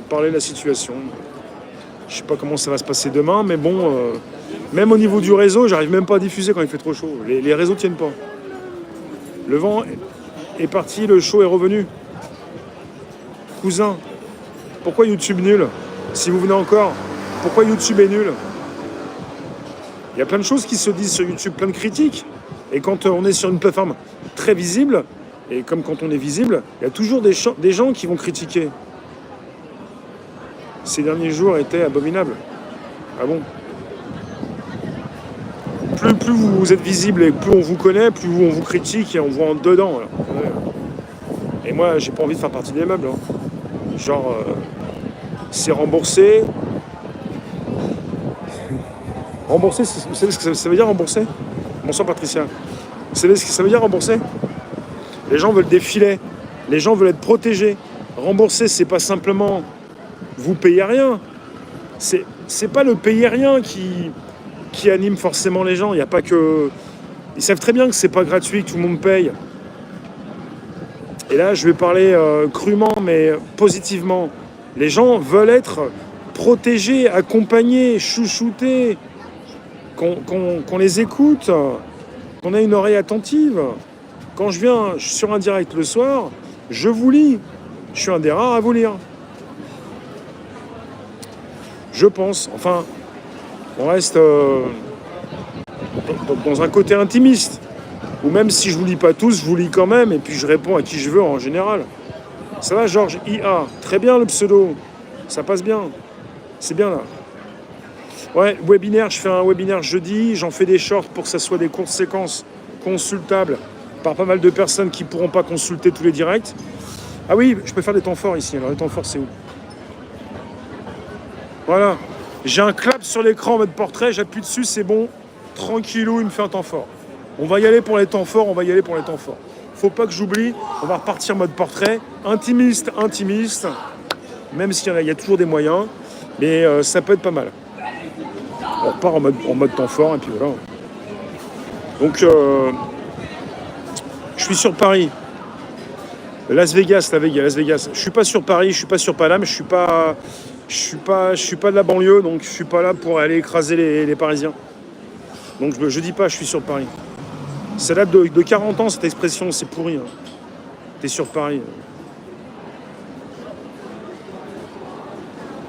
parler de la situation. Je sais pas comment ça va se passer demain, mais bon, même au niveau du réseau, j'arrive même pas à diffuser quand il fait trop chaud. Les réseaux tiennent pas. Le vent est parti, le chaud est revenu. Cousin, pourquoi YouTube nul? Si vous venez encore, pourquoi YouTube est nul? Il y a plein de choses qui se disent sur YouTube, plein de critiques. Et quand on est sur une plateforme très visible, et comme quand on est visible, il y a toujours des gens qui vont critiquer. Ces derniers jours étaient abominables. Ah bon? Plus vous êtes visible et plus on vous connaît, plus on vous critique et on vous rentre dedans. Alors. Ouais. Et moi, j'ai pas envie de faire partie des meubles. Hein. Genre, c'est remboursé. Rembourser, vous savez ce que ça veut dire rembourser? Bonsoir Patricia. Vous savez ce que ça veut dire rembourser? Les gens veulent des filets. Les gens veulent être protégés. Rembourser, c'est pas simplement vous payez rien. C'est pas le payer rien qui anime forcément les gens. Il n'y a pas que. Ils savent très bien que c'est pas gratuit, que tout le monde paye. Et là, je vais parler crûment, mais positivement. Les gens veulent être protégés, accompagnés, chouchoutés, qu'on les écoute, qu'on ait une oreille attentive. Quand je viens sur un direct le soir, je vous lis. Je suis un des rares à vous lire. Je pense. Enfin, on reste dans un côté intimiste. Ou même si je vous lis pas tous, je vous lis quand même, et puis je réponds à qui je veux en général. Ça va, Georges IA? Très bien le pseudo. Ça passe bien. C'est bien là. Ouais, webinaire, je fais un webinaire jeudi, j'en fais des shorts pour que ça soit des courtes séquences consultables par pas mal de personnes qui ne pourront pas consulter tous les directs. Ah oui, je peux faire des temps forts ici. Alors les temps forts, c'est où? Voilà. J'ai un clap sur l'écran en mode portrait, j'appuie dessus, c'est bon. Tranquillou, il me fait un temps fort. On va y aller pour les temps forts, Faut pas que j'oublie, on va repartir en mode portrait. Intimiste. Même s'il y a toujours des moyens. Mais ça peut être pas mal. On repart en mode temps fort, et puis voilà. Donc, je suis sur Paris. Las Vegas. Je suis pas sur Paris, je suis pas sur Paname, je suis pas de la banlieue, donc je suis pas là pour aller écraser les Parisiens. Donc je dis pas je suis sur Paris. Ça date de 40 ans cette expression, c'est pourri. Hein. T'es sur Paris.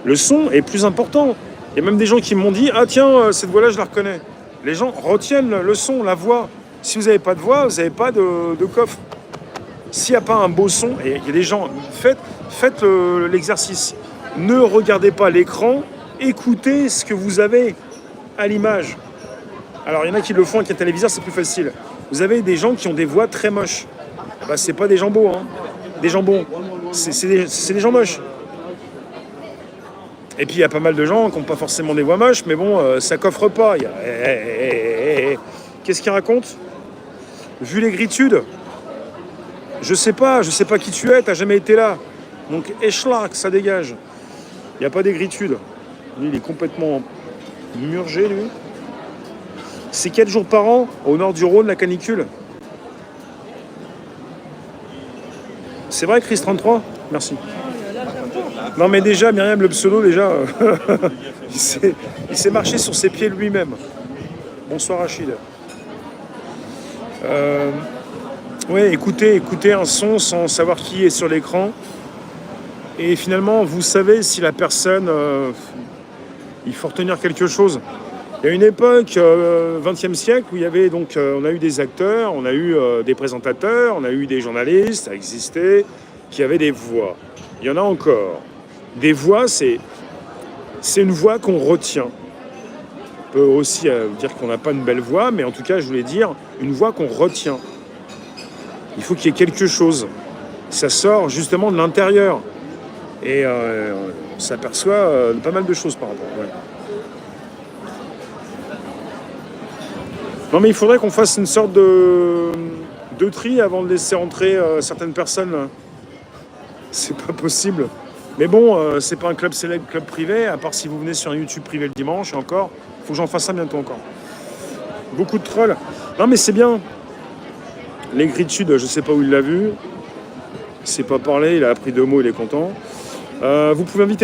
Le son est plus important. Il y a même des gens qui m'ont dit ah tiens, cette voix-là je la reconnais. Les gens retiennent le son, la voix. Si vous n'avez pas de voix, vous n'avez pas de coffre. S'il n'y a pas un beau son, et il y a des gens, faites l'exercice. Ne regardez pas l'écran, écoutez ce que vous avez à l'image. Alors, il y en a qui le font avec un téléviseur, c'est plus facile. Vous avez des gens qui ont des voix très moches. Eh ben, c'est pas des gens beaux, hein. Des gens bons. C'est des gens moches. Et puis, il y a pas mal de gens qui n'ont pas forcément des voix moches, mais bon, ça coffre pas. Qu'est-ce qu'ils racontent? Vu l'aigritude, je sais pas qui tu es, t'as jamais été là. Donc, échlac, ça dégage. Il n'y a pas d'aigritude. Lui, il est complètement murgé, lui. C'est 4 jours par an, au nord du Rhône, la canicule. C'est vrai, Chris 33? Merci. Non, mais déjà, Myriam, le pseudo, déjà, il s'est marché sur ses pieds lui-même. Bonsoir, Rachid. Ouais, écoutez un son sans savoir qui est sur l'écran. Et finalement, vous savez si la personne... il faut retenir quelque chose. Il y a une époque, 20e siècle, où il y avait donc... on a eu des acteurs, on a eu des présentateurs, on a eu des journalistes, ça existait, qui avaient des voix. Il y en a encore. Des voix, c'est une voix qu'on retient. On peut aussi dire qu'on n'a pas une belle voix, mais en tout cas, je voulais dire, une voix qu'on retient. Il faut qu'il y ait quelque chose. Ça sort justement de l'intérieur. Et on s'aperçoit de pas mal de choses par rapport. Ouais. Non mais il faudrait qu'on fasse une sorte de tri avant de laisser entrer certaines personnes. C'est pas possible. Mais bon, c'est pas un club célèbre, club privé, à part si vous venez sur un YouTube privé le dimanche, et encore. Faut que j'en fasse ça bientôt encore. Beaucoup de trolls. Non mais c'est bien. L'aigritude, je sais pas où il l'a vu. Il s'est pas parlé, il a appris 2 mots, il est content. Vous pouvez inviter